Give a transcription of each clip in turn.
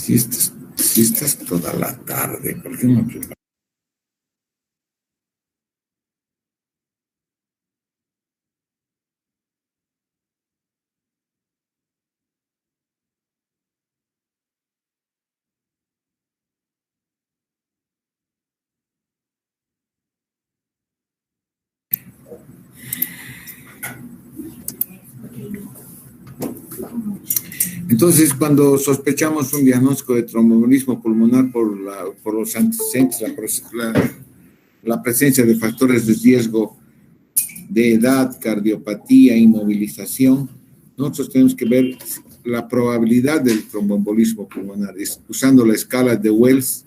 Si estás toda la tarde, ¿por qué no preparas? Entonces, cuando sospechamos un diagnóstico de tromboembolismo pulmonar por los antecedentes, la presencia de factores de riesgo de edad, cardiopatía, inmovilización, nosotros tenemos que ver la probabilidad del tromboembolismo pulmonar usando la escala de Wells,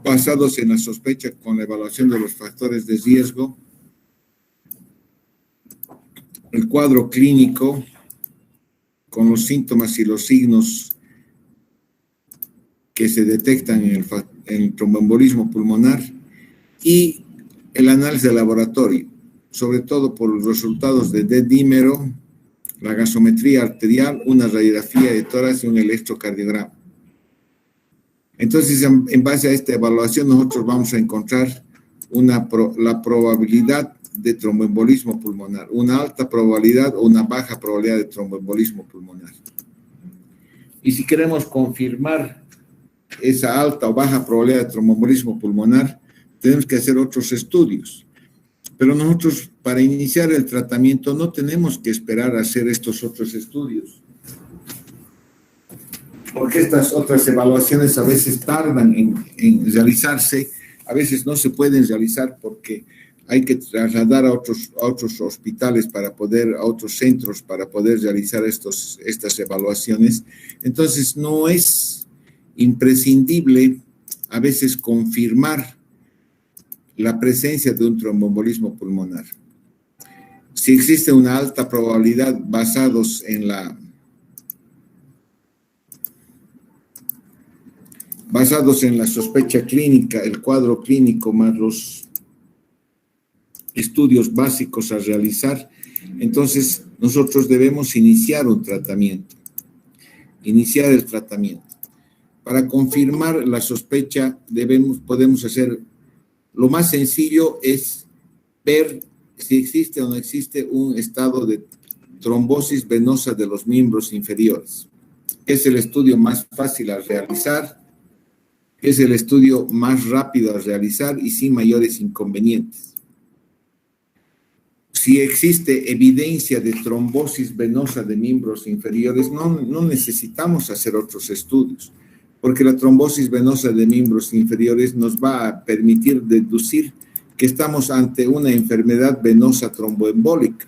basados en la sospecha con la evaluación de los factores de riesgo, el cuadro clínico con los síntomas y los signos que se detectan en el tromboembolismo pulmonar y el análisis de laboratorio, sobre todo por los resultados de D-dímero, la gasometría arterial, una radiografía de tórax y un electrocardiograma. Entonces, en base a esta evaluación, nosotros vamos a encontrar la probabilidad de tromboembolismo pulmonar, una alta probabilidad o una baja probabilidad de tromboembolismo pulmonar. Y si queremos confirmar esa alta o baja probabilidad de tromboembolismo pulmonar, tenemos que hacer otros estudios. Pero nosotros, para iniciar el tratamiento, no tenemos que esperar a hacer estos otros estudios, porque estas otras evaluaciones a veces tardan en realizarse, a veces no se pueden realizar porque hay que trasladar a otros hospitales a otros centros para poder realizar estas evaluaciones. Entonces, no es imprescindible a veces confirmar la presencia de un tromboembolismo pulmonar. Si existe una alta probabilidad basados en la sospecha clínica, el cuadro clínico más los estudios básicos a realizar, entonces nosotros debemos iniciar el tratamiento. Para confirmar la sospecha podemos hacer, lo más sencillo es ver si existe o no existe un estado de trombosis venosa de los miembros inferiores. Es el estudio más fácil a realizar, es el estudio más rápido a realizar y sin mayores inconvenientes. Si existe evidencia de trombosis venosa de miembros inferiores, no necesitamos hacer otros estudios, porque la trombosis venosa de miembros inferiores nos va a permitir deducir que estamos ante una enfermedad venosa tromboembólica.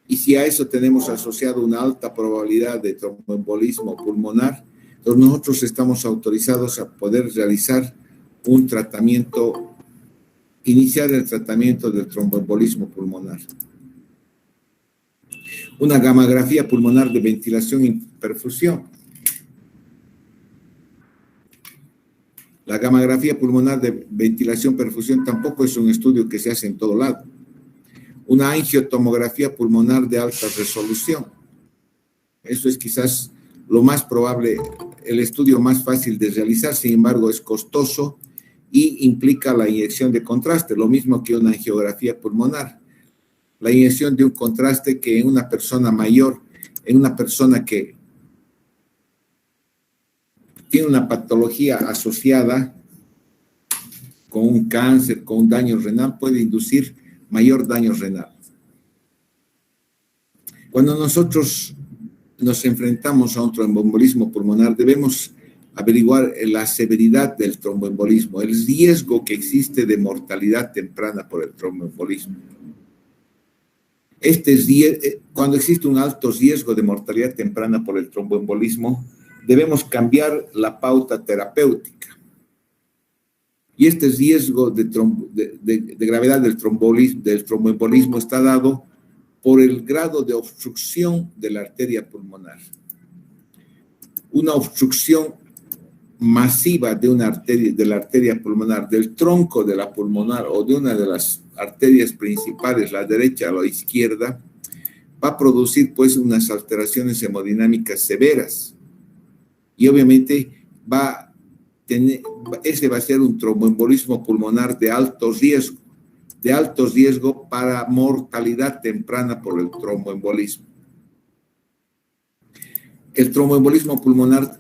Y si a eso tenemos asociado una alta probabilidad de tromboembolismo pulmonar, entonces nosotros estamos autorizados a poder realizar iniciar el tratamiento del tromboembolismo pulmonar. Una gamografía pulmonar de ventilación y perfusión. La gamografía pulmonar de ventilación y perfusión tampoco es un estudio que se hace en todo lado. Una angiotomografía pulmonar de alta resolución. Eso es quizás lo más probable, el estudio más fácil de realizar, sin embargo es costoso y implica la inyección de contraste, lo mismo que una angiografía pulmonar. La inyección de un contraste que en una persona mayor, en una persona que tiene una patología asociada con un cáncer, con un daño renal, puede inducir mayor daño renal. Cuando nosotros nos enfrentamos a un tromboembolismo pulmonar, debemos averiguar la severidad del tromboembolismo, el riesgo que existe de mortalidad temprana por el tromboembolismo. Cuando existe un alto riesgo de mortalidad temprana por el tromboembolismo, debemos cambiar la pauta terapéutica. Y este riesgo de gravedad del tromboembolismo está dado por el grado de obstrucción de la arteria pulmonar. Una obstrucción masiva de la arteria pulmonar, del tronco de la pulmonar o de una de las arterias principales, la derecha o la izquierda, va a producir pues unas alteraciones hemodinámicas severas. y obviamente ese va a ser un tromboembolismo pulmonar de alto riesgo para mortalidad temprana por el tromboembolismo. El tromboembolismo pulmonar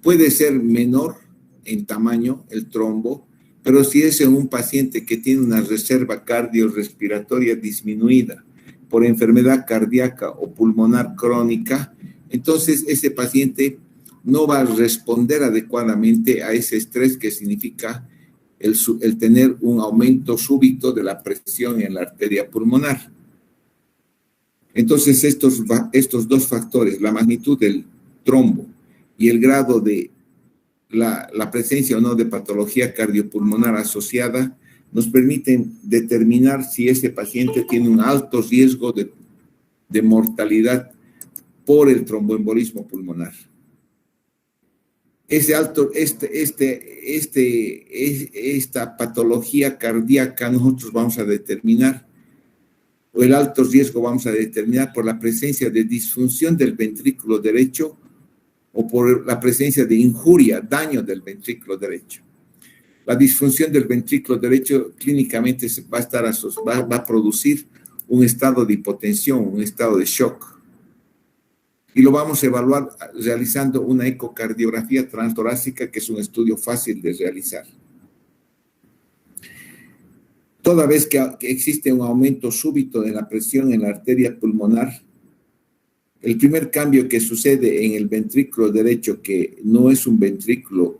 puede ser menor en tamaño, el trombo, pero si es en un paciente que tiene una reserva cardiorrespiratoria disminuida por enfermedad cardíaca o pulmonar crónica, entonces ese paciente no va a responder adecuadamente a ese estrés que significa el tener un aumento súbito de la presión en la arteria pulmonar. Entonces, estos dos factores, la magnitud del trombo y el grado de la presencia o no de patología cardiopulmonar asociada, nos permiten determinar si ese paciente tiene un alto riesgo de mortalidad por el tromboembolismo pulmonar. Esta patología cardíaca nosotros vamos a determinar, o el alto riesgo vamos a determinar por la presencia de disfunción del ventrículo derecho o por la presencia de injuria, daño del ventrículo derecho. La disfunción del ventrículo derecho clínicamente va a producir un estado de hipotensión, un estado de shock. Y lo vamos a evaluar realizando una ecocardiografía transtorácica, que es un estudio fácil de realizar. Toda vez que existe un aumento súbito de la presión en la arteria pulmonar, el primer cambio que sucede en el ventrículo derecho, que no es un ventrículo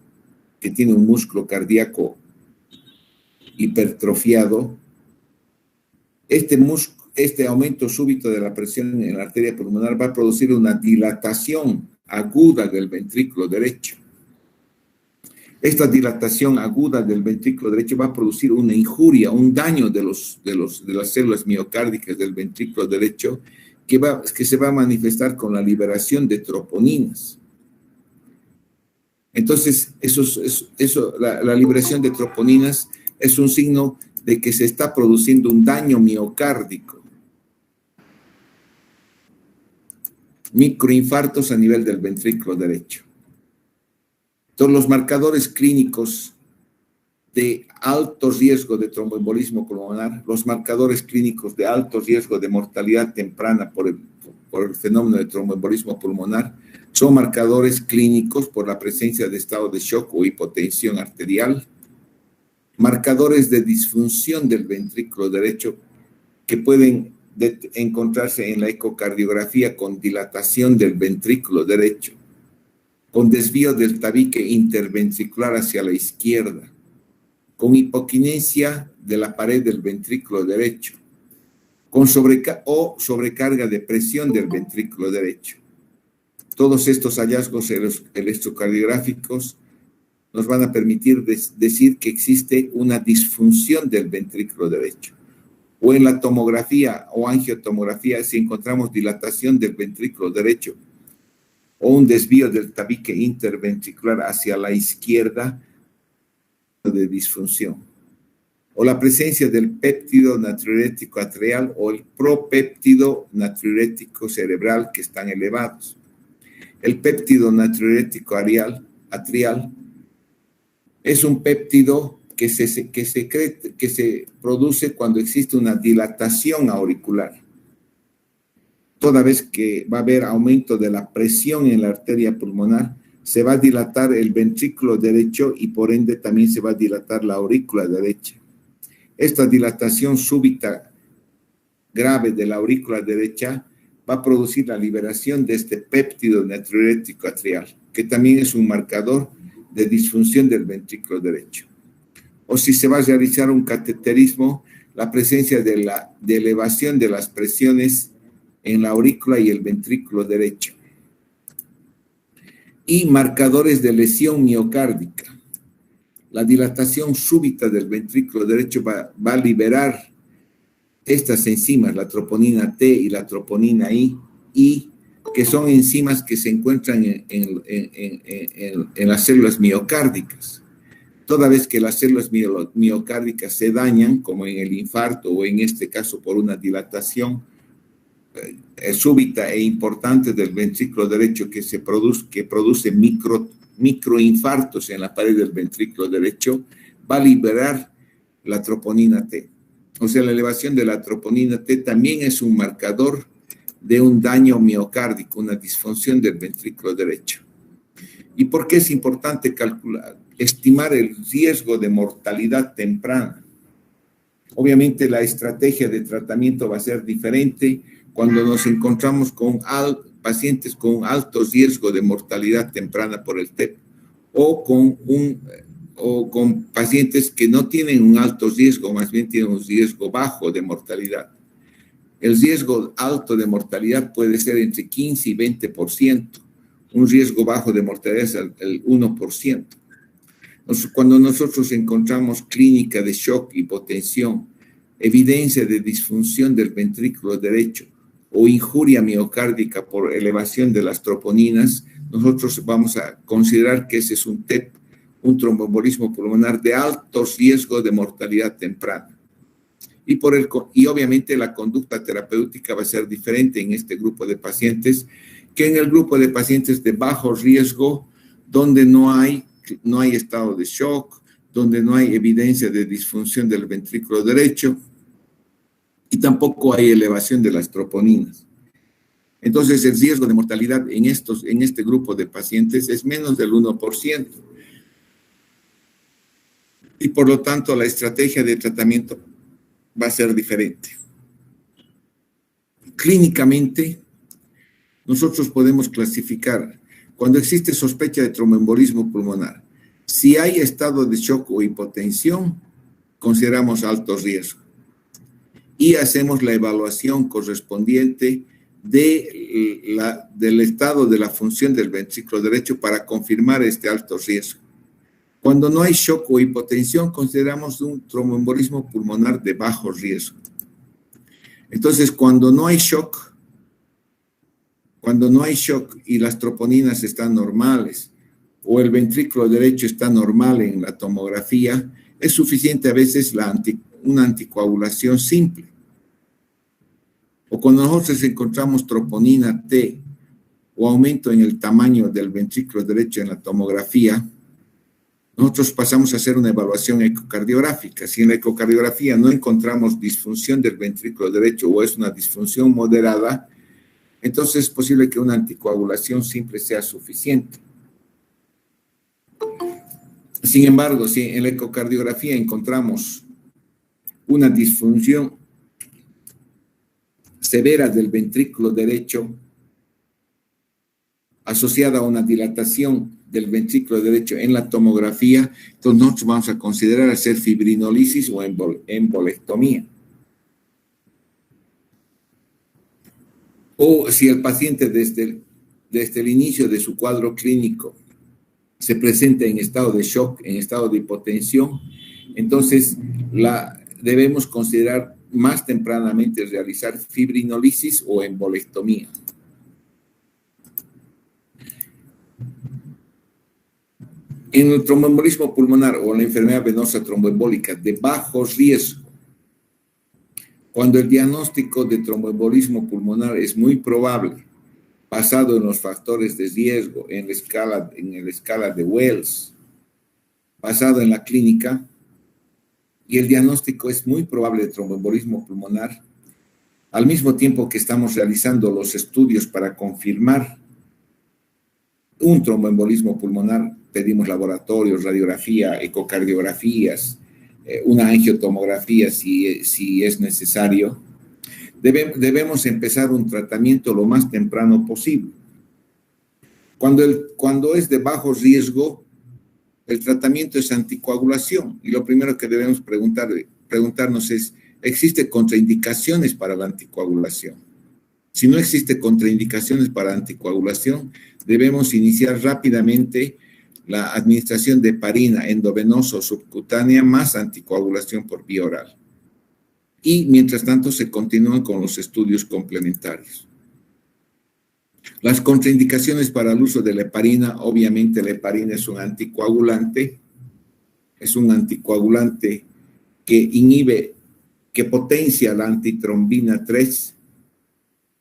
que tiene un músculo cardíaco hipertrofiado, este aumento súbito de la presión en la arteria pulmonar va a producir una dilatación aguda del ventrículo derecho. Esta dilatación aguda del ventrículo derecho va a producir una injuria, un daño de las células miocárdicas del ventrículo derecho que se va a manifestar con la liberación de troponinas. Entonces, la liberación de troponinas es un signo de que se está produciendo un daño miocárdico. Microinfartos a nivel del ventrículo derecho. Entonces, los marcadores clínicos de alto riesgo de tromboembolismo pulmonar, los marcadores clínicos de alto riesgo de mortalidad temprana por el fenómeno de tromboembolismo pulmonar, son marcadores clínicos por la presencia de estado de shock o hipotensión arterial, marcadores de disfunción del ventrículo derecho que pueden encontrarse en la ecocardiografía con dilatación del ventrículo derecho, con desvío del tabique interventricular hacia la izquierda, con hipoquinesia de la pared del ventrículo derecho, con sobrecarga de presión del ventrículo derecho. Todos estos hallazgos electrocardiográficos nos van a permitir decir que existe una disfunción del ventrículo derecho. O en la tomografía o angiotomografía, si encontramos dilatación del ventrículo derecho o un desvío del tabique interventricular hacia la izquierda de disfunción. O la presencia del péptido natriurético atrial o el propéptido natriurético cerebral que están elevados. El péptido natriurético atrial es un péptido que se produce cuando existe una dilatación auricular. Toda vez que va a haber aumento de la presión en la arteria pulmonar, se va a dilatar el ventrículo derecho y por ende también se va a dilatar la aurícula derecha. Esta dilatación súbita grave de la aurícula derecha va a producir la liberación de este péptido natriurético atrial, que también es un marcador de disfunción del ventrículo derecho. O si se va a realizar un cateterismo, la presencia de elevación de las presiones en la aurícula y el ventrículo derecho. Y marcadores de lesión miocárdica. La dilatación súbita del ventrículo derecho va a liberar estas enzimas, la troponina T y la troponina I, que son enzimas que se encuentran en las células miocárdicas. Toda vez que las células miocárdicas se dañan, como en el infarto o en este caso por una dilatación, súbita e importante del ventrículo derecho que produce microinfartos en la pared del ventrículo derecho, va a liberar la troponina T. O sea, la elevación de la troponina T también es un marcador de un daño miocárdico, una disfunción del ventrículo derecho. ¿Y por qué es importante estimar el riesgo de mortalidad temprana? Obviamente la estrategia de tratamiento va a ser diferente cuando nos encontramos con pacientes con alto riesgo de mortalidad temprana por el TEP o con pacientes que no tienen un alto riesgo, más bien tienen un riesgo bajo de mortalidad. El riesgo alto de mortalidad puede ser entre 15 y 20%. Un riesgo bajo de mortalidad es el 1%. Cuando nosotros encontramos clínica de shock, hipotensión, evidencia de disfunción del ventrículo derecho o injuria miocárdica por elevación de las troponinas, nosotros vamos a considerar que ese es un TEP, un tromboembolismo pulmonar de alto riesgo de mortalidad temprana. Y obviamente la conducta terapéutica va a ser diferente en este grupo de pacientes que en el grupo de pacientes de bajo riesgo, donde no hay estado de shock, donde no hay evidencia de disfunción del ventrículo derecho y tampoco hay elevación de las troponinas. Entonces, el riesgo de mortalidad en este grupo de pacientes es menos del 1%. Y por lo tanto, la estrategia de tratamiento va a ser diferente. Clínicamente, nosotros podemos clasificar cuando existe sospecha de tromboembolismo pulmonar. Si hay estado de shock o hipotensión, consideramos alto riesgo. Y hacemos la evaluación correspondiente del estado de la función del ventrículo derecho para confirmar este alto riesgo. Cuando no hay shock o hipotensión, consideramos un tromboembolismo pulmonar de bajo riesgo. Entonces, cuando no hay shock y las troponinas están normales o el ventrículo derecho está normal en la tomografía, es suficiente a veces una anticoagulación simple. O cuando nosotros encontramos troponina T o aumento en el tamaño del ventrículo derecho en la tomografía, nosotros pasamos a hacer una evaluación ecocardiográfica. Si en la ecocardiografía no encontramos disfunción del ventrículo derecho o es una disfunción moderada, entonces es posible que una anticoagulación simple sea suficiente. Sin embargo, si en la ecocardiografía encontramos una disfunción severa del ventrículo derecho asociada a una dilatación del ventrículo derecho en la tomografía, entonces nosotros vamos a considerar hacer fibrinolisis o embolectomía. O si el paciente desde el inicio de su cuadro clínico se presenta en estado de shock, en estado de hipotensión, entonces debemos considerar más tempranamente realizar fibrinolisis o embolectomía. En el tromboembolismo pulmonar o la enfermedad venosa tromboembólica de bajo riesgo, cuando el diagnóstico de tromboembolismo pulmonar es muy probable, basado en los factores de riesgo, en la escala de Wells, basado en la clínica, y el diagnóstico es muy probable de tromboembolismo pulmonar, al mismo tiempo que estamos realizando los estudios para confirmar un tromboembolismo pulmonar, pedimos laboratorios, radiografía, ecocardiografías, una angiotomografía si es necesario. Debemos empezar un tratamiento lo más temprano posible. Cuando es de bajo riesgo, el tratamiento es anticoagulación y lo primero que debemos preguntarnos es, ¿existe contraindicaciones para la anticoagulación? Si no existe contraindicaciones para anticoagulación, debemos iniciar rápidamente la administración de heparina endovenosa o subcutánea más anticoagulación por vía oral. Y mientras tanto se continúan con los estudios complementarios. Las contraindicaciones para el uso de la heparina, obviamente la heparina es un anticoagulante que potencia la antitrombina 3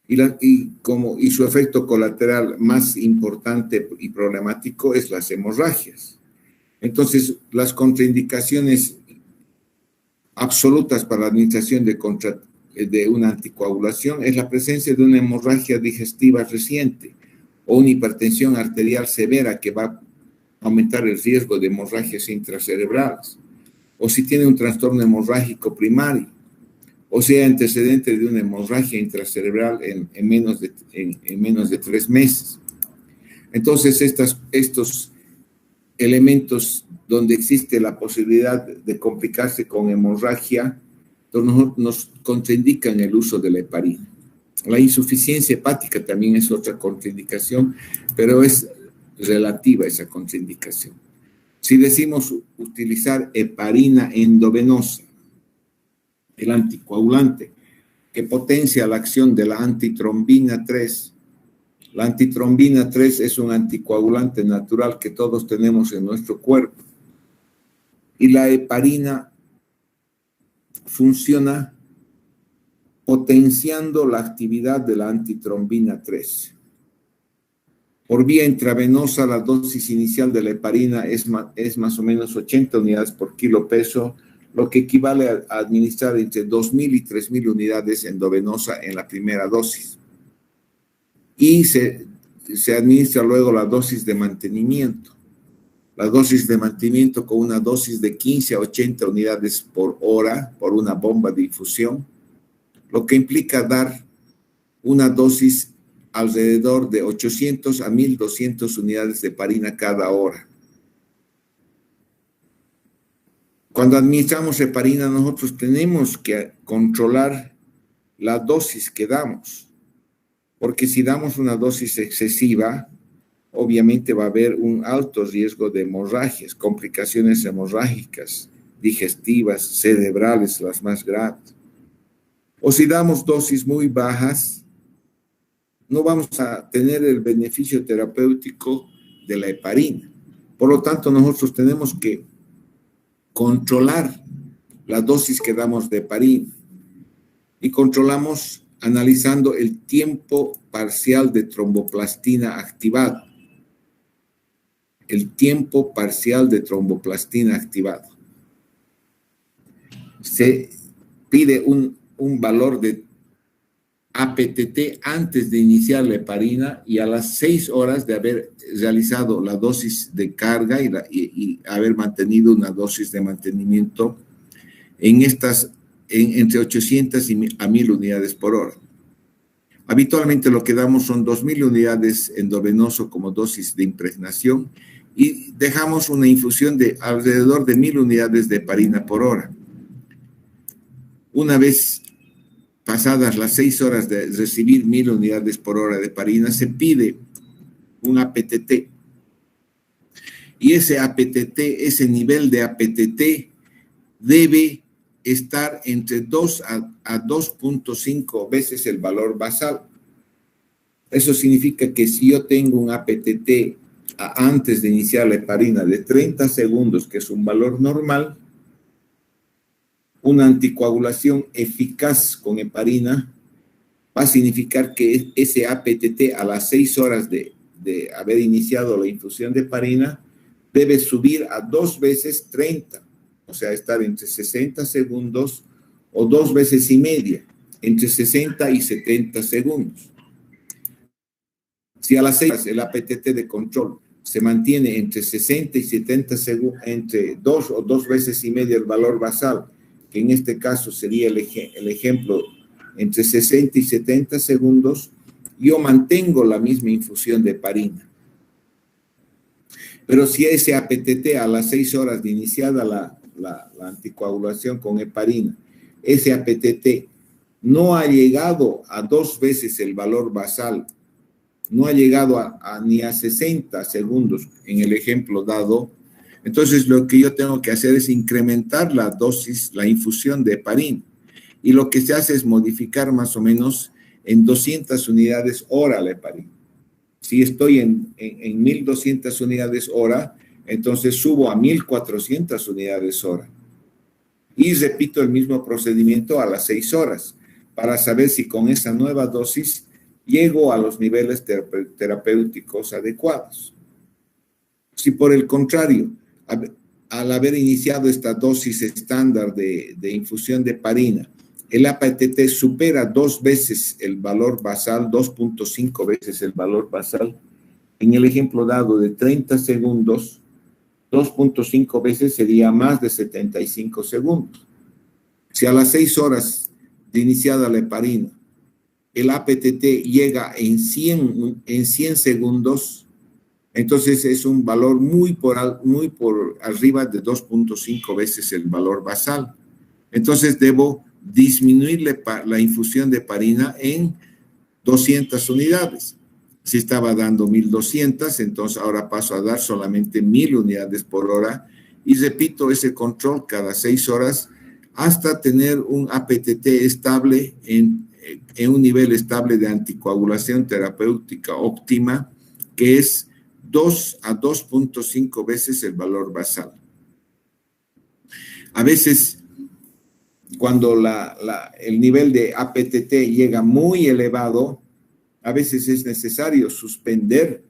Y su efecto colateral más importante y problemático es las hemorragias. Entonces, las contraindicaciones absolutas para la administración de una anticoagulación es la presencia de una hemorragia digestiva reciente o una hipertensión arterial severa que va a aumentar el riesgo de hemorragias intracerebrales, o si tiene un trastorno hemorrágico primario, o sea, antecedente de una hemorragia intracerebral en menos de 3 meses. Entonces, estos elementos donde existe la posibilidad de complicarse con hemorragia, nos contraindican el uso de la heparina. La insuficiencia hepática también es otra contraindicación, pero es relativa a esa contraindicación. Si decimos utilizar heparina endovenosa, el anticoagulante, que potencia la acción de la antitrombina 3. La antitrombina 3 es un anticoagulante natural que todos tenemos en nuestro cuerpo. Y la heparina funciona potenciando la actividad de la antitrombina 3. Por vía intravenosa, la dosis inicial de la heparina es más o menos 80 unidades por kilo peso, lo que equivale a administrar entre 2.000 y 3.000 unidades endovenosa en la primera dosis. Y se administra luego la dosis de mantenimiento. La dosis de mantenimiento con una dosis de 15 a 80 unidades por hora por una bomba de infusión, lo que implica dar una dosis alrededor de 800 a 1.200 unidades de heparina cada hora. Cuando administramos heparina, nosotros tenemos que controlar la dosis que damos, porque si damos una dosis excesiva, obviamente va a haber un alto riesgo de hemorragias, complicaciones hemorrágicas, digestivas, cerebrales, las más graves. O si damos dosis muy bajas, no vamos a tener el beneficio terapéutico de la heparina. Por lo tanto, nosotros tenemos que controlar la dosis que damos de heparina y controlamos analizando el tiempo parcial de tromboplastina activado. El tiempo parcial de tromboplastina activado. Se pide un valor de APTT antes de iniciar la heparina y a las 6 horas de haber realizado la dosis de carga y haber mantenido una dosis de mantenimiento entre 800 a 1.000 unidades por hora. Habitualmente lo que damos son 2.000 unidades endovenoso como dosis de impregnación y dejamos una infusión de alrededor de 1.000 unidades de heparina por hora. Una vez pasadas las 6 horas de recibir 1.000 unidades por hora de heparina, se pide un APTT. Y ese APTT, ese nivel de APTT debe estar entre 2 a 2.5 veces el valor basal. Eso significa que si yo tengo un APTT antes de iniciar la heparina de 30 segundos, que es un valor normal, una anticoagulación eficaz con heparina va a significar que ese APTT a las 6 horas de haber iniciado la infusión de heparina debe subir a 2 veces 30, o sea, estar entre 60 segundos o 2 veces y media, entre 60 y 70 segundos. Si a las 6 el APTT de control se mantiene entre 60 y 70 segundos, entre 2 o 2 veces y media el valor basal, que en este caso sería el ejemplo entre 60 y 70 segundos, yo mantengo la misma infusión de heparina. Pero si ese APTT a las 6 horas de iniciada la anticoagulación con heparina, ese APTT no ha llegado a 2 veces el valor basal, no ha llegado ni a 60 segundos en el ejemplo dado, entonces lo que yo tengo que hacer es incrementar la dosis, la infusión de heparina. Y lo que se hace es modificar más o menos en 200 unidades hora la heparina. Si estoy en 1.200 unidades hora, entonces subo a 1.400 unidades hora. Y repito el mismo procedimiento a las 6 horas para saber si con esa nueva dosis llego a los niveles terapéuticos adecuados. Si por el contrario, al haber iniciado esta dosis estándar de infusión de heparina, el APTT supera 2 veces el valor basal, 2.5 veces el valor basal, en el ejemplo dado de 30 segundos, 2.5 veces sería más de 75 segundos. Si a las 6 horas de iniciada la heparina, el APTT llega en 100 segundos, entonces es un valor muy por arriba de 2.5 veces el valor basal. Entonces debo disminuir la infusión de heparina en 200 unidades. Si estaba dando 1.200, entonces ahora paso a dar solamente 1.000 unidades por hora y repito ese control cada 6 horas hasta tener un APTT estable en un nivel estable de anticoagulación terapéutica óptima, que es 2 a 2.5 veces el valor basal. A veces, cuando el nivel de APTT llega muy elevado, a veces es necesario suspender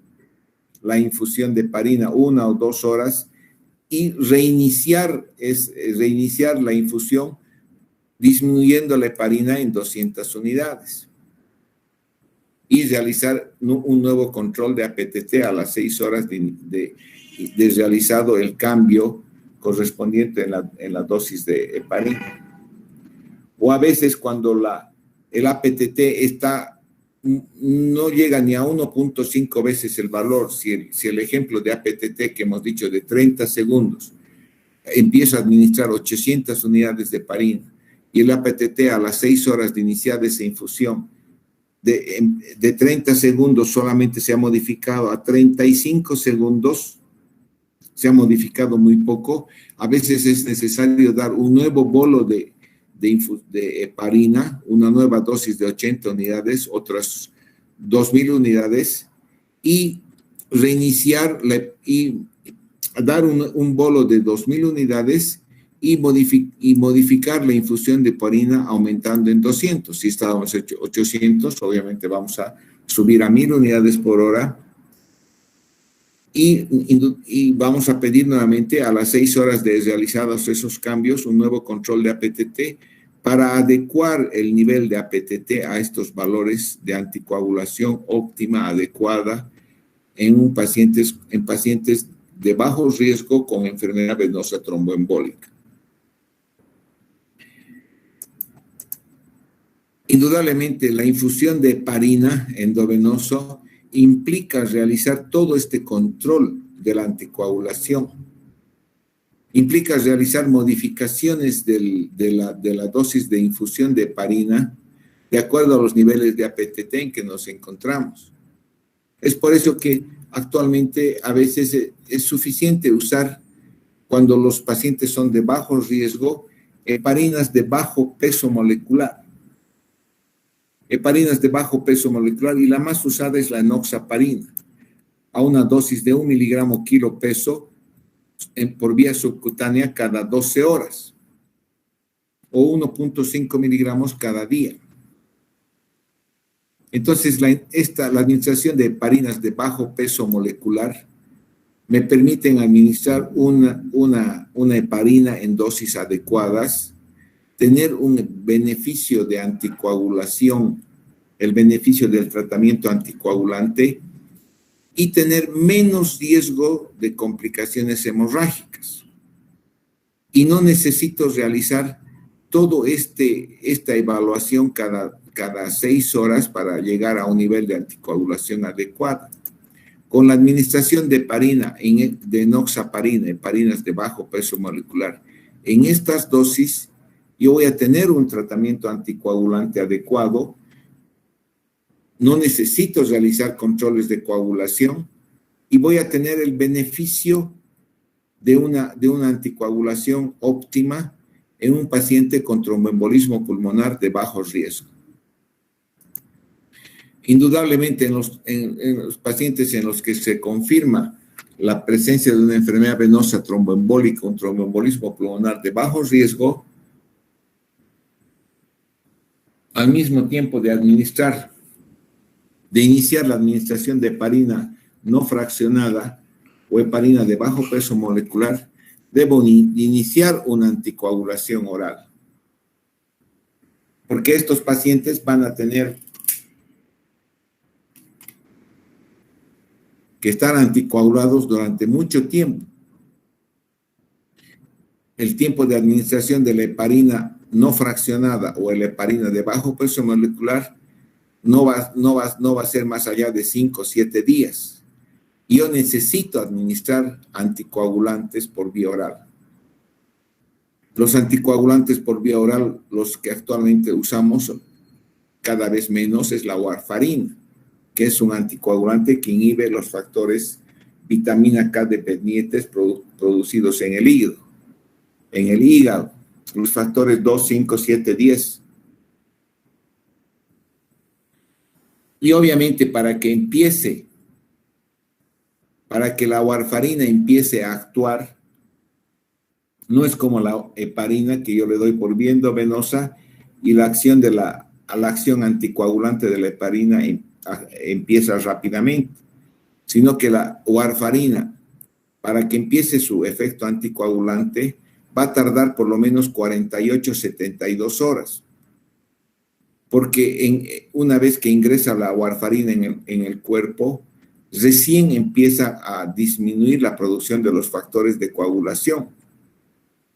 la infusión de heparina 1 o 2 horas y reiniciar la infusión disminuyendo la heparina en 200 unidades y realizar un nuevo control de APTT a las 6 horas de realizado el cambio correspondiente en la dosis de heparina. O a veces cuando el APTT no llega ni a 1.5 veces el valor, si el ejemplo de APTT que hemos dicho de 30 segundos, empiezo a administrar 800 unidades de heparina y el APTT a las 6 horas de iniciar esa infusión de 30 segundos solamente se ha modificado a 35 segundos, se ha modificado muy poco, a veces es necesario dar un nuevo bolo de heparina, una nueva dosis de 80 unidades, otras 2.000 unidades, y reiniciar y dar un bolo de 2.000 unidades y modificar la infusión de heparina aumentando en 200. Si estábamos en 800, obviamente vamos a subir a 1.000 unidades por hora y vamos a pedir nuevamente a las 6 horas de realizados esos cambios un nuevo control de APTT para adecuar el nivel de APTT a estos valores de anticoagulación óptima, adecuada en pacientes de bajo riesgo con enfermedad venosa tromboembólica. Indudablemente, la infusión de heparina endovenoso implica realizar todo este control de la anticoagulación. Implica realizar modificaciones de la dosis de infusión de heparina de acuerdo a los niveles de APTT en que nos encontramos. Es por eso que actualmente a veces es suficiente usar, cuando los pacientes son de bajo riesgo, heparinas de bajo peso molecular. Heparinas de bajo peso molecular, y la más usada es la enoxaparina, a una dosis de 1 miligramo kilo peso por vía subcutánea cada 12 horas o 1.5 miligramos cada día. Entonces, la administración de heparinas de bajo peso molecular me permiten administrar una heparina en dosis adecuadas, tener un beneficio de anticoagulación, el beneficio del tratamiento anticoagulante y tener menos riesgo de complicaciones hemorrágicas. Y no necesito realizar todo esta evaluación cada 6 horas para llegar a un nivel de anticoagulación adecuado. Con la administración de heparina, de enoxaparina, heparinas de bajo peso molecular, en estas dosis, yo voy a tener un tratamiento anticoagulante adecuado. No necesito realizar controles de coagulación y voy a tener el beneficio de una anticoagulación óptima en un paciente con tromboembolismo pulmonar de bajo riesgo. Indudablemente en los pacientes en los que se confirma la presencia de una enfermedad venosa tromboembólica, un tromboembolismo pulmonar de bajo riesgo, al mismo tiempo de administrar de iniciar la administración de heparina no fraccionada o heparina de bajo peso molecular, debo iniciar una anticoagulación oral. Porque estos pacientes van a tener que estar anticoagulados durante mucho tiempo. El tiempo de administración de la heparina no fraccionada o la heparina de bajo peso molecular no va a ser más allá de 5 o 7 días. Yo necesito administrar anticoagulantes por vía oral. Los anticoagulantes por vía oral, los que actualmente usamos cada vez menos, es la warfarina, que es un anticoagulante que inhibe los factores vitamina K dependientes producidos en el hígado. Los factores 2, 5, 7, 10. Y obviamente para que la warfarina empiece a actuar, no es como la heparina que yo le doy por vía endovenosa y la acción anticoagulante de la heparina empieza rápidamente, sino que la warfarina, para que empiece su efecto anticoagulante, va a tardar por lo menos 48, 72 horas. Porque una vez que ingresa la warfarina en el cuerpo, recién empieza a disminuir la producción de los factores de coagulación.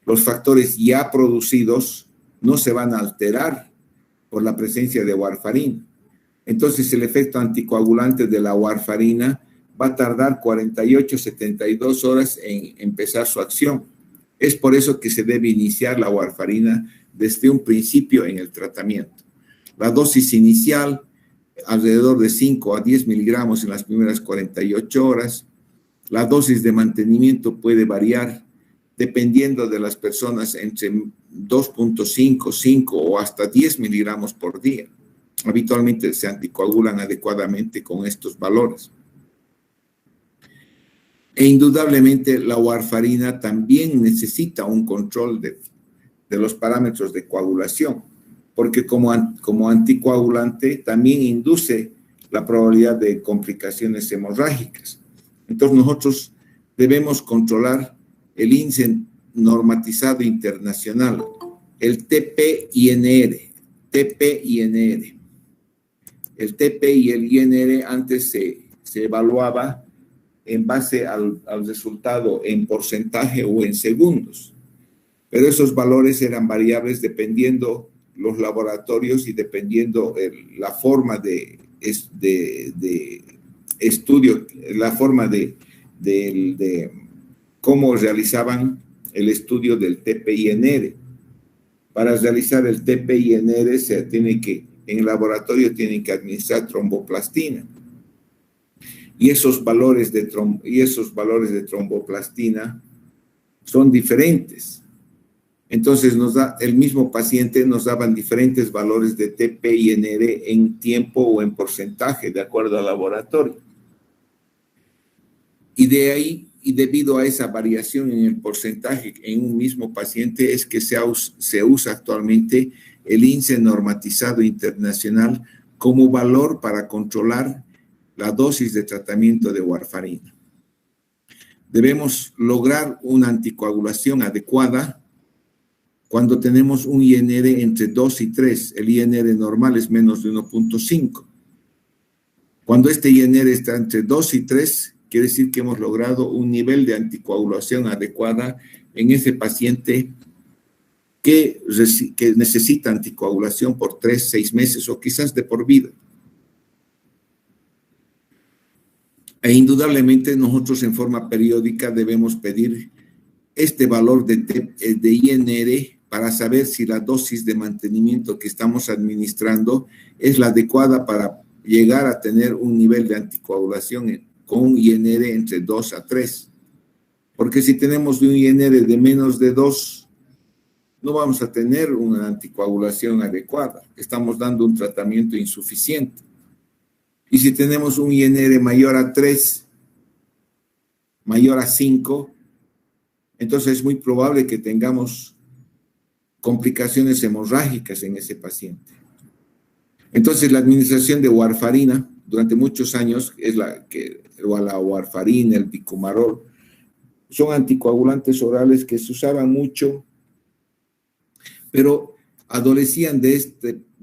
Los factores ya producidos no se van a alterar por la presencia de warfarina. Entonces, el efecto anticoagulante de la warfarina va a tardar 48, 72 horas en empezar su acción. Es por eso que se debe iniciar la warfarina desde un principio en el tratamiento. La dosis inicial, alrededor de 5 a 10 miligramos en las primeras 48 horas. La dosis de mantenimiento puede variar dependiendo de las personas entre 2.5, 5 o hasta 10 miligramos por día. Habitualmente se anticoagulan adecuadamente con estos valores. E indudablemente la warfarina también necesita un control de los parámetros de coagulación, porque como anticoagulante también induce la probabilidad de complicaciones hemorrágicas. Entonces nosotros debemos controlar el índice normatizado internacional, el TP-INR. El TP y el INR antes se evaluaba en base al resultado en porcentaje o en segundos, pero esos valores eran variables dependiendo los laboratorios y dependiendo la forma de estudio, la forma de cómo realizaban el estudio del TP-INR. Para realizar el TP-INR en el laboratorio tienen que administrar tromboplastina. Y esos valores de tromboplastina son diferentes. Entonces el mismo paciente nos daban diferentes valores de TP-INR en tiempo o en porcentaje, de acuerdo al laboratorio. Y debido a esa variación en el porcentaje en un mismo paciente es que se usa actualmente el índice normatizado internacional como valor para controlar la dosis de tratamiento de warfarina. Debemos lograr una anticoagulación adecuada cuando tenemos un INR entre 2 y 3. El INR normal es menos de 1.5. Cuando este INR está entre 2 y 3, quiere decir que hemos logrado un nivel de anticoagulación adecuada en ese paciente que necesita anticoagulación por 3, 6 meses o quizás de por vida. E indudablemente nosotros en forma periódica debemos pedir este valor de INR para saber si la dosis de mantenimiento que estamos administrando es la adecuada para llegar a tener un nivel de anticoagulación con un INR entre 2 a 3. Porque si tenemos un INR de menos de 2, no vamos a tener una anticoagulación adecuada. Estamos dando un tratamiento insuficiente. Y si tenemos un INR mayor a 3, mayor a 5, entonces es muy probable que tengamos complicaciones hemorrágicas en ese paciente. Entonces la administración de warfarina durante muchos años, es la warfarina, el bicumarol, son anticoagulantes orales que se usaban mucho, pero adolecían de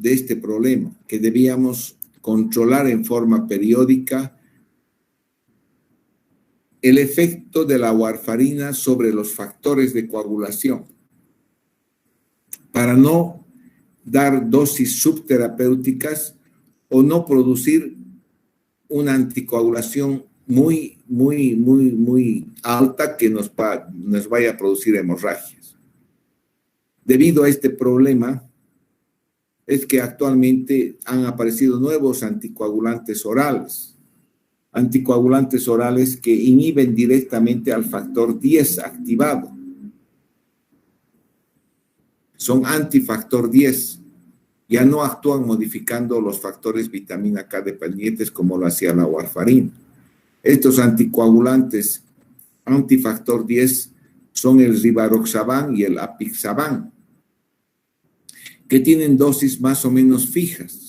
este problema, que debíamos controlar en forma periódica el efecto de la warfarina sobre los factores de coagulación, para no dar dosis subterapéuticas o no producir una anticoagulación muy alta que nos vaya a producir hemorragias. Debido a este problema, es que actualmente han aparecido nuevos anticoagulantes orales que inhiben directamente al factor 10 activado. Son antifactor 10, ya no actúan modificando los factores vitamina K dependientes como lo hacía la warfarina. Estos anticoagulantes antifactor 10 son el rivaroxaban y el apixaban, que tienen dosis más o menos fijas.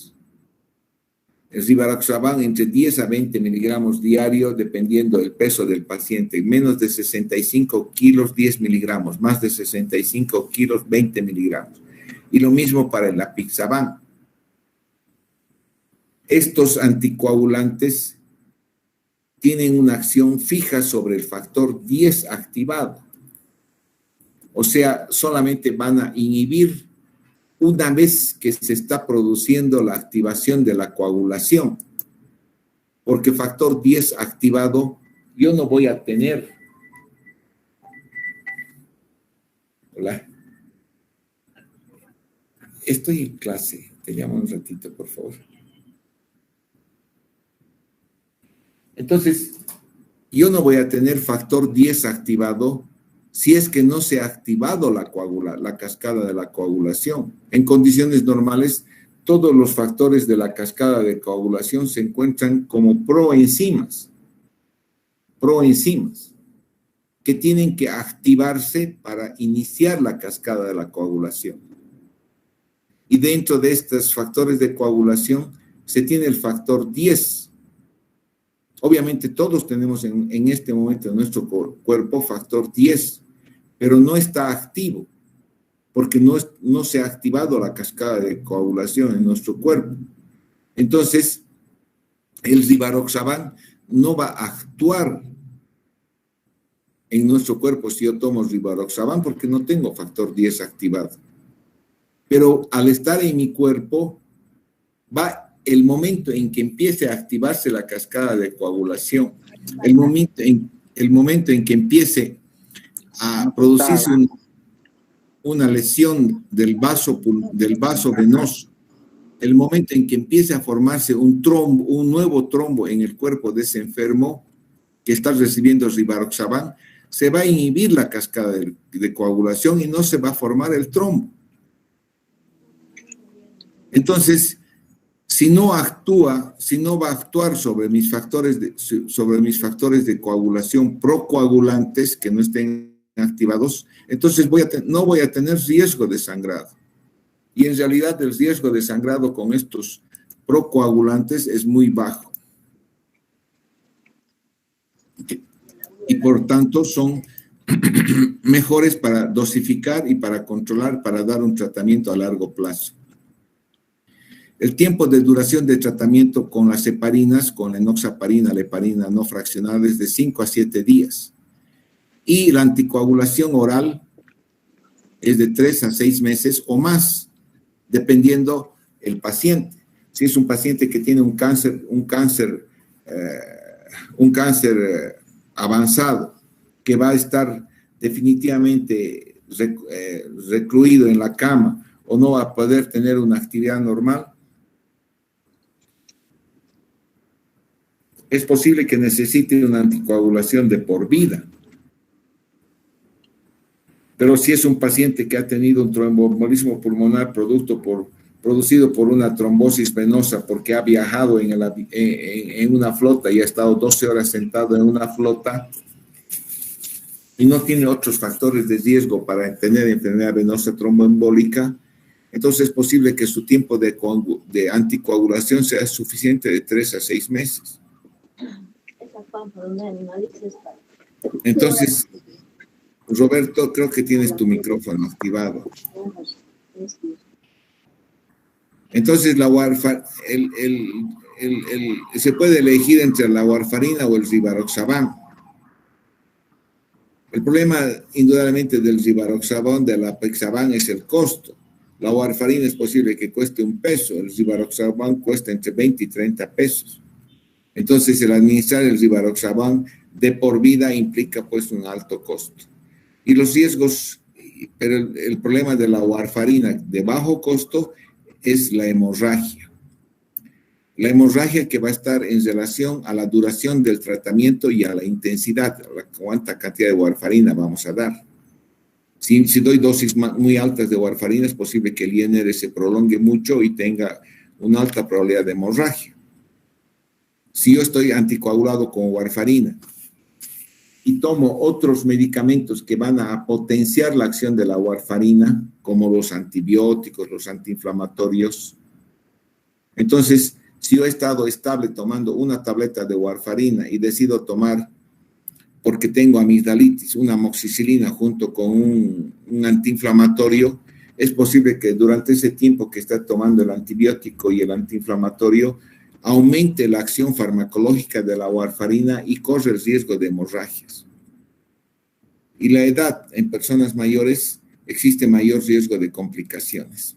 El rivaroxaban entre 10 a 20 miligramos diario, dependiendo del peso del paciente. Menos de 65 kilos, 10 miligramos. Más de 65 kilos, 20 miligramos. Y lo mismo para el apixaban. Estos anticoagulantes tienen una acción fija sobre el factor 10 activado. O sea, solamente van a inhibir una vez que se está produciendo la activación de la coagulación, porque factor 10 activado, yo no voy a tener. Hola. Estoy en clase, te llamo un ratito, por favor. Entonces, yo no voy a tener factor 10 activado si es que no se ha activado la cascada de la coagulación. En condiciones normales, todos los factores de la cascada de coagulación se encuentran como proenzimas, que tienen que activarse para iniciar la cascada de la coagulación. Y dentro de estos factores de coagulación se tiene el factor 10. Obviamente todos tenemos en este momento en nuestro cuerpo factor 10, pero no está activo, porque no se ha activado la cascada de coagulación en nuestro cuerpo. Entonces, el rivaroxaban no va a actuar en nuestro cuerpo si yo tomo rivaroxaban, porque no tengo factor 10 activado. Pero al estar en mi cuerpo, va el momento en que empiece a activarse la cascada de coagulación, el momento en que empiece a producirse una lesión del vaso venoso, el momento en que empiece a formarse un nuevo trombo en el cuerpo de ese enfermo que está recibiendo rivaroxaban, se va a inhibir la cascada de coagulación y no se va a formar el trombo. Entonces, si no va a actuar sobre mis factores de coagulación procoagulantes que no estén activados, entonces no voy a tener riesgo de sangrado. Y en realidad el riesgo de sangrado con estos procoagulantes es muy bajo. Y por tanto son mejores para dosificar y para controlar, para dar un tratamiento a largo plazo. El tiempo de duración de tratamiento con las heparinas, con la enoxaparina, la heparina no fraccionada, es de 5 a 7 días. Y la anticoagulación oral es de 3 a 6 meses o más, dependiendo el paciente. Si es un paciente que tiene un cáncer avanzado, que va a estar definitivamente recluido en la cama o no va a poder tener una actividad normal, es posible que necesite una anticoagulación de por vida. Pero si es un paciente que ha tenido un tromboembolismo pulmonar producido por una trombosis venosa porque ha viajado en una flota y ha estado 12 horas sentado en una flota y no tiene otros factores de riesgo para tener enfermedad venosa tromboembólica, entonces es posible que su tiempo de anticoagulación sea suficiente de 3 a 6 meses. Entonces, Roberto, creo que tienes tu micrófono activado. Entonces, se puede elegir entre la warfarina o el rivaroxaban. El problema, indudablemente, del rivaroxaban, del apexaban, es el costo. La warfarina es posible que cueste $1, el rivaroxaban cuesta entre 20 y 30 pesos. Entonces, el administrar el rivaroxaban de por vida implica pues un alto costo. Y los riesgos, pero el problema de la warfarina de bajo costo es la hemorragia. La hemorragia que va a estar en relación a la duración del tratamiento y a la intensidad, a cuánta cantidad de warfarina vamos a dar. Si doy dosis muy altas de warfarina, es posible que el INR se prolongue mucho y tenga una alta probabilidad de hemorragia. Si yo estoy anticoagulado con warfarina y tomo otros medicamentos que van a potenciar la acción de la warfarina, como los antibióticos, los antiinflamatorios, entonces, si yo he estado estable tomando una tableta de warfarina y decido tomar, porque tengo amigdalitis, una amoxicilina junto con un antiinflamatorio, es posible que durante ese tiempo que está tomando el antibiótico y el antiinflamatorio, aumente la acción farmacológica de la warfarina y corre el riesgo de hemorragias. Y la edad en personas mayores existe mayor riesgo de complicaciones.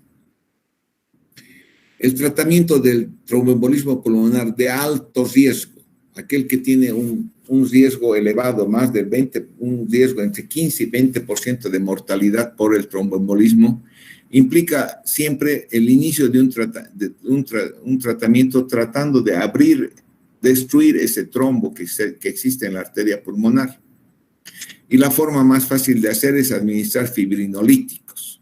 El tratamiento del tromboembolismo pulmonar de alto riesgo, aquel que tiene un riesgo elevado, más del 20%, un riesgo entre 15 y 20% de mortalidad por el tromboembolismo, implica siempre el inicio de un tratamiento tratando de destruir ese trombo que existe en la arteria pulmonar. Y la forma más fácil de hacer es administrar fibrinolíticos.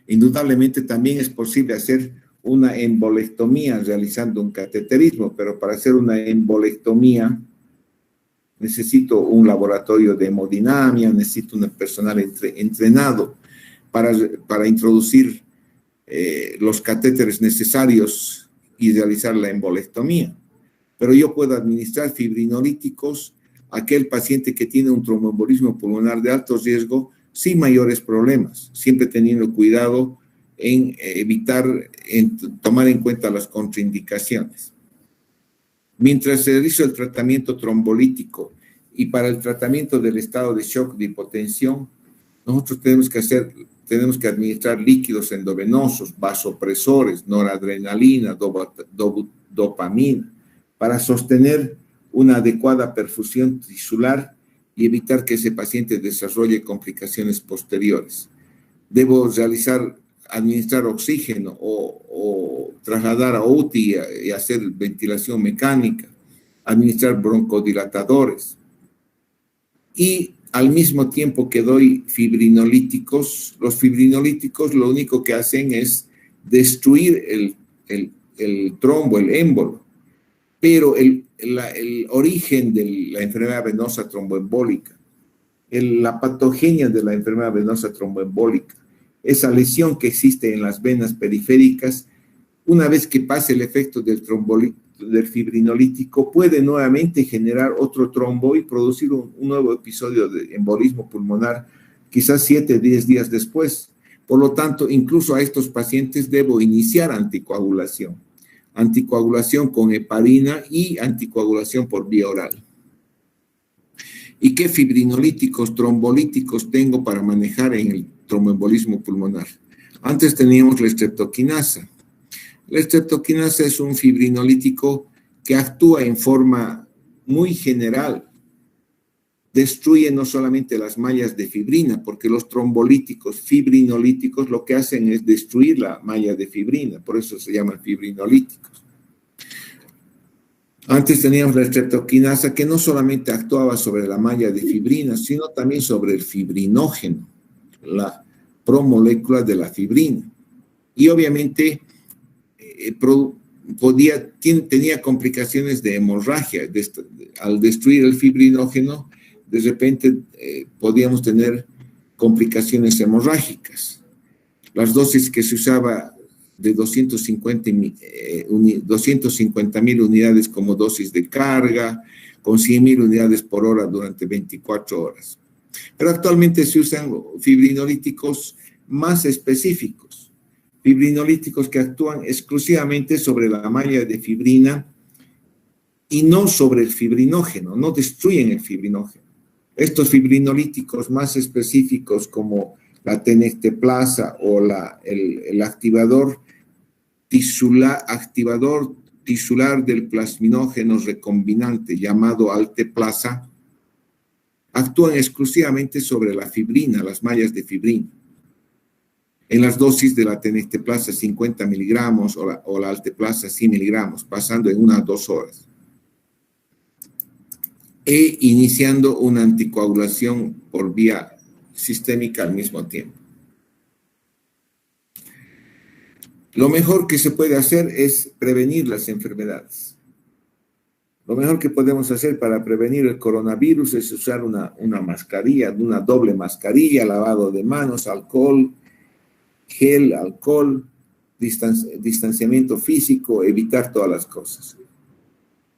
Indudablemente también es posible hacer una embolectomía realizando un cateterismo, pero para hacer una embolectomía necesito un laboratorio de hemodinamia, necesito un personal entrenado para introducir los catéteres necesarios y realizar la embolectomía. Pero yo puedo administrar fibrinolíticos a aquel paciente que tiene un tromboembolismo pulmonar de alto riesgo sin mayores problemas, siempre teniendo cuidado en tomar en cuenta las contraindicaciones. Mientras se realiza el tratamiento trombolítico y para el tratamiento del estado de shock de hipotensión, nosotros tenemos que administrar líquidos endovenosos, vasopresores, noradrenalina, dopamina, para sostener una adecuada perfusión tisular y evitar que ese paciente desarrolle complicaciones posteriores. Debo administrar oxígeno o trasladar a UTI y hacer ventilación mecánica, administrar broncodilatadores. Y al mismo tiempo que doy fibrinolíticos, los fibrinolíticos lo único que hacen es destruir el trombo, el émbolo. Pero el origen de la enfermedad venosa tromboembólica, la patogenia de la enfermedad venosa tromboembólica, esa lesión que existe en las venas periféricas, una vez que pase el efecto del fibrinolítico, puede nuevamente generar otro trombo y producir un nuevo episodio de embolismo pulmonar, quizás 7 o 10 días después. Por lo tanto, incluso a estos pacientes debo iniciar anticoagulación con heparina y anticoagulación por vía oral. ¿Y qué fibrinolíticos, trombolíticos tengo para manejar en el tromboembolismo pulmonar? Antes teníamos la streptokinasa. La streptokinasa es un fibrinolítico que actúa en forma muy general. Destruye no solamente las mallas de fibrina, porque los trombolíticos, fibrinolíticos, lo que hacen es destruir la malla de fibrina, por eso se llaman fibrinolíticos. Antes teníamos la streptokinasa que no solamente actuaba sobre la malla de fibrina, sino también sobre el fibrinógeno, la promolécula de la fibrina. Y obviamente tenía complicaciones de hemorragia. Al destruir el fibrinógeno, de repente podíamos tener complicaciones hemorrágicas. Las dosis que se usaba de 250.000 unidades como dosis de carga, con 100.000 unidades por hora durante 24 horas. Pero actualmente se usan fibrinolíticos más específicos, fibrinolíticos que actúan exclusivamente sobre la malla de fibrina y no sobre el fibrinógeno, no destruyen el fibrinógeno. Estos fibrinolíticos más específicos como la tenecteplasa o el activador tisular del plasminógeno recombinante llamado alteplasa, actúan exclusivamente sobre la fibrina, las mallas de fibrina. En las dosis de la tenecteplasa 50 miligramos o la alteplasa 100 miligramos, pasando en 1 a 2 horas. E iniciando una anticoagulación por vía sistémica al mismo tiempo. Lo mejor que se puede hacer es prevenir las enfermedades. Lo mejor que podemos hacer para prevenir el coronavirus es usar una mascarilla, una doble mascarilla, lavado de manos, alcohol, gel, alcohol, distanciamiento físico, evitar todas las cosas.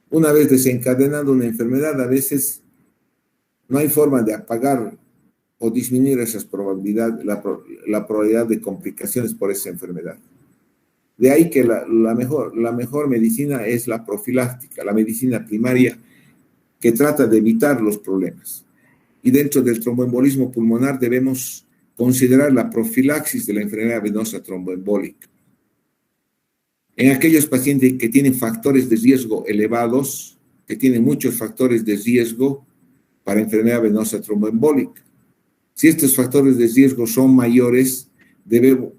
Una vez desencadenando una enfermedad, a veces no hay forma de apagar o disminuir esas probabilidades, la probabilidad de complicaciones por esa enfermedad. De ahí que la mejor medicina es la profiláctica, la medicina primaria que trata de evitar los problemas. Y dentro del tromboembolismo pulmonar debemos considerar la profilaxis de la enfermedad venosa tromboembólica. En aquellos pacientes que tienen factores de riesgo elevados, que tienen muchos factores de riesgo para enfermedad venosa tromboembólica. Si estos factores de riesgo son mayores,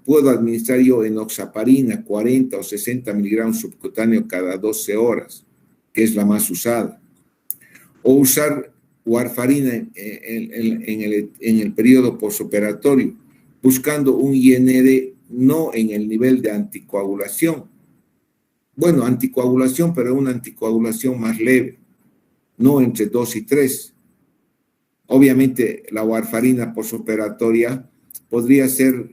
puedo administrar yo enoxaparina 40 o 60 miligramos subcutáneo cada 12 horas, que es la más usada. O usar warfarina en el periodo postoperatorio, buscando un INR no en el nivel de anticoagulación. Bueno, anticoagulación, pero una anticoagulación más leve, no entre 2 y 3. Obviamente, la warfarina postoperatoria podría ser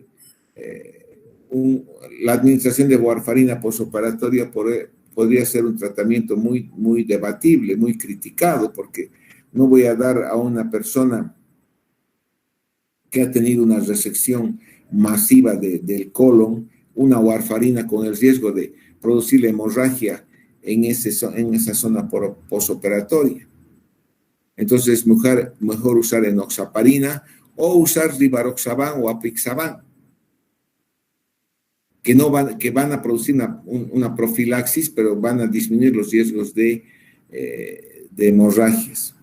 la administración de warfarina postoperatoria podría ser un tratamiento muy, muy debatible, muy criticado, porque no voy a dar a una persona que ha tenido una resección masiva del colon una warfarina con el riesgo de producir la hemorragia en esa zona postoperatoria. Entonces, mejor usar enoxaparina o usar rivaroxaban o apixaban, que van a producir una profilaxis, pero van a disminuir los riesgos de hemorragias.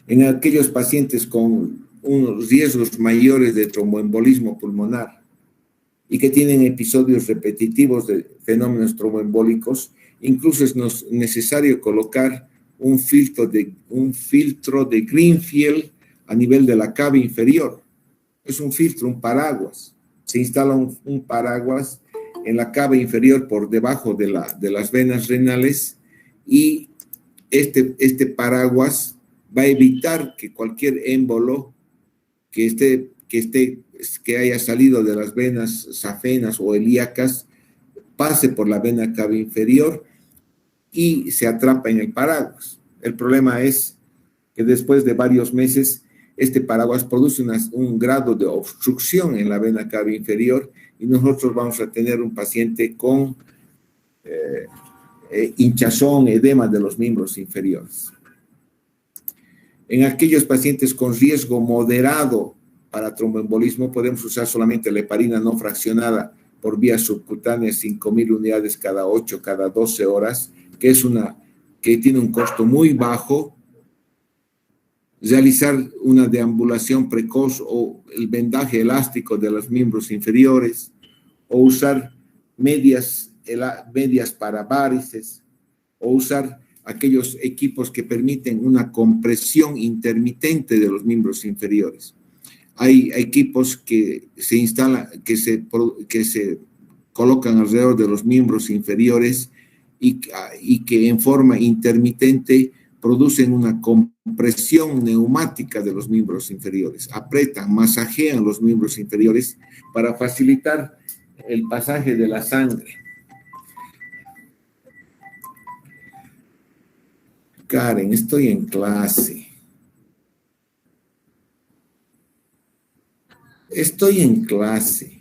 En aquellos pacientes con unos riesgos mayores de tromboembolismo pulmonar y que tienen episodios repetitivos de fenómenos tromboembólicos, incluso es necesario colocar un filtro de Greenfield a nivel de la cava inferior. Es un filtro, un paraguas. Se instala un paraguas en la cava inferior por debajo de las venas renales y este paraguas va a evitar que cualquier émbolo que haya salido de las venas safenas o ilíacas pase por la vena cava inferior y se atrapa en el paraguas. El problema es que después de varios meses este paraguas produce un grado de obstrucción en la vena cava inferior y nosotros vamos a tener un paciente con hinchazón, edema de los miembros inferiores. En aquellos pacientes con riesgo moderado para tromboembolismo podemos usar solamente la heparina no fraccionada por vía subcutánea 5.000 unidades cada 8, cada 12 horas, que tiene un costo muy bajo. Realizar una deambulación precoz o el vendaje elástico de los miembros inferiores, o usar medias para varices, o usar aquellos equipos que permiten una compresión intermitente de los miembros inferiores. Hay equipos que se instalan, que se colocan alrededor de los miembros inferiores y que en forma intermitente producen una compresión neumática de los miembros inferiores, apretan, masajean los miembros inferiores para facilitar el pasaje de la sangre. Karen, estoy en clase. Estoy en clase.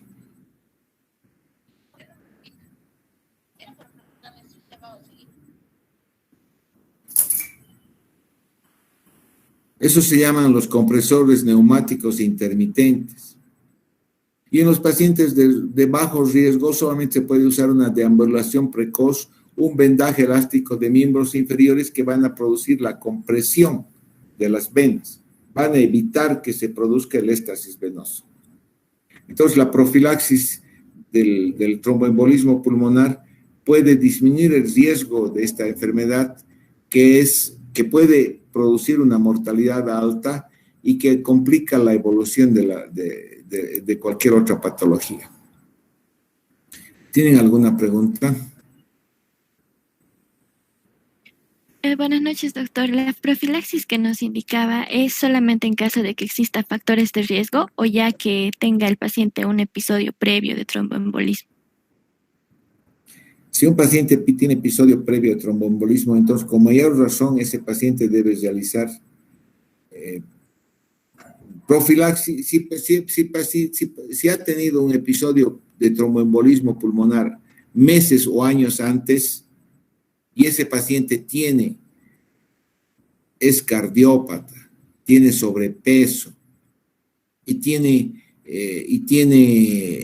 Eso se llaman los compresores neumáticos intermitentes. Y en los pacientes de bajo riesgo solamente se puede usar una deambulación precoz, un vendaje elástico de miembros inferiores que van a producir la compresión de las venas, van a evitar que se produzca el éxtasis venoso. Entonces, la profilaxis del tromboembolismo pulmonar puede disminuir el riesgo de esta enfermedad que puede producir una mortalidad alta y que complica la evolución de cualquier otra patología. ¿Tienen alguna pregunta? Buenas noches, doctor. ¿La profilaxis que nos indicaba es solamente en caso de que exista factores de riesgo o ya que tenga el paciente un episodio previo de tromboembolismo? Si un paciente tiene episodio previo de tromboembolismo, entonces con mayor razón ese paciente debe realizar profilaxis. Si ha tenido un episodio de tromboembolismo pulmonar meses o años antes y ese paciente es cardiópata, tiene sobrepeso y tiene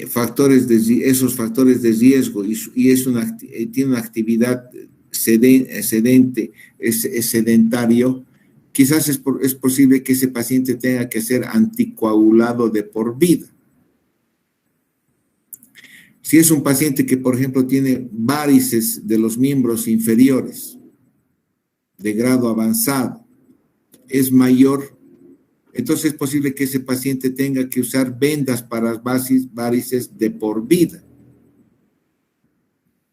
esos factores de riesgo y tiene una actividad sedentario, quizás es posible que ese paciente tenga que ser anticoagulado de por vida. Si es un paciente que, por ejemplo, tiene varices de los miembros inferiores de grado avanzado, es mayor, entonces es posible que ese paciente tenga que usar vendas para varices de por vida.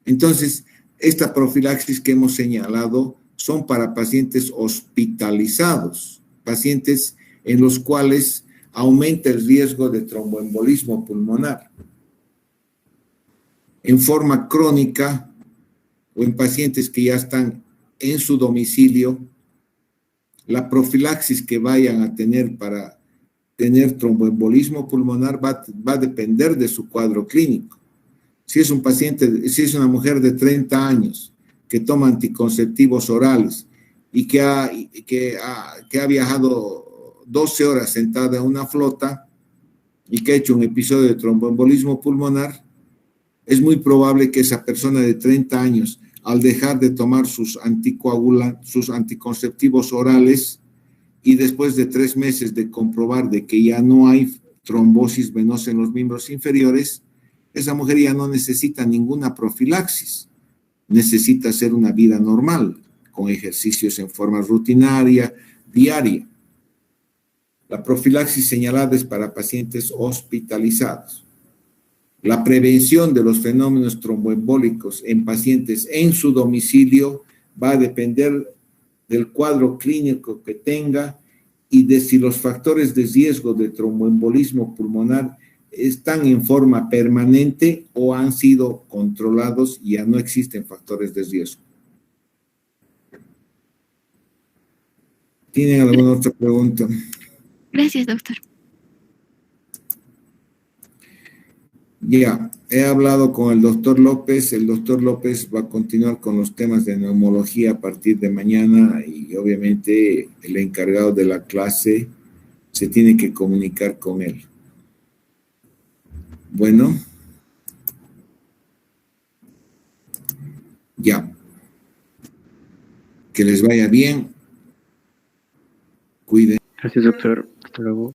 Entonces, esta profilaxis que hemos señalado son para pacientes hospitalizados, pacientes en los cuales aumenta el riesgo de tromboembolismo pulmonar. En forma crónica o en pacientes que ya están en su domicilio, la profilaxis que vayan a tener para tener tromboembolismo pulmonar va a depender de su cuadro clínico. Si es una mujer de 30 años que toma anticonceptivos orales y que ha viajado 12 horas sentada en una flota y que ha hecho un episodio de tromboembolismo pulmonar, es muy probable que esa persona de 30 años, al dejar de tomar sus anticonceptivos orales y después de 3 meses de comprobar de que ya no hay trombosis venosa en los miembros inferiores, esa mujer ya no necesita ninguna profilaxis, necesita hacer una vida normal, con ejercicios en forma rutinaria, diaria. La profilaxis señalada es para pacientes hospitalizados. La prevención de los fenómenos tromboembólicos en pacientes en su domicilio va a depender del cuadro clínico que tenga y de si los factores de riesgo de tromboembolismo pulmonar están en forma permanente o han sido controlados y ya no existen factores de riesgo. ¿Tienen alguna otra pregunta? Gracias, doctor. Ya, he hablado con el doctor López. El doctor López va a continuar con los temas de neumología a partir de mañana y obviamente el encargado de la clase se tiene que comunicar con él. Bueno. Ya. Que les vaya bien. Cuiden. Gracias, doctor. Hasta luego.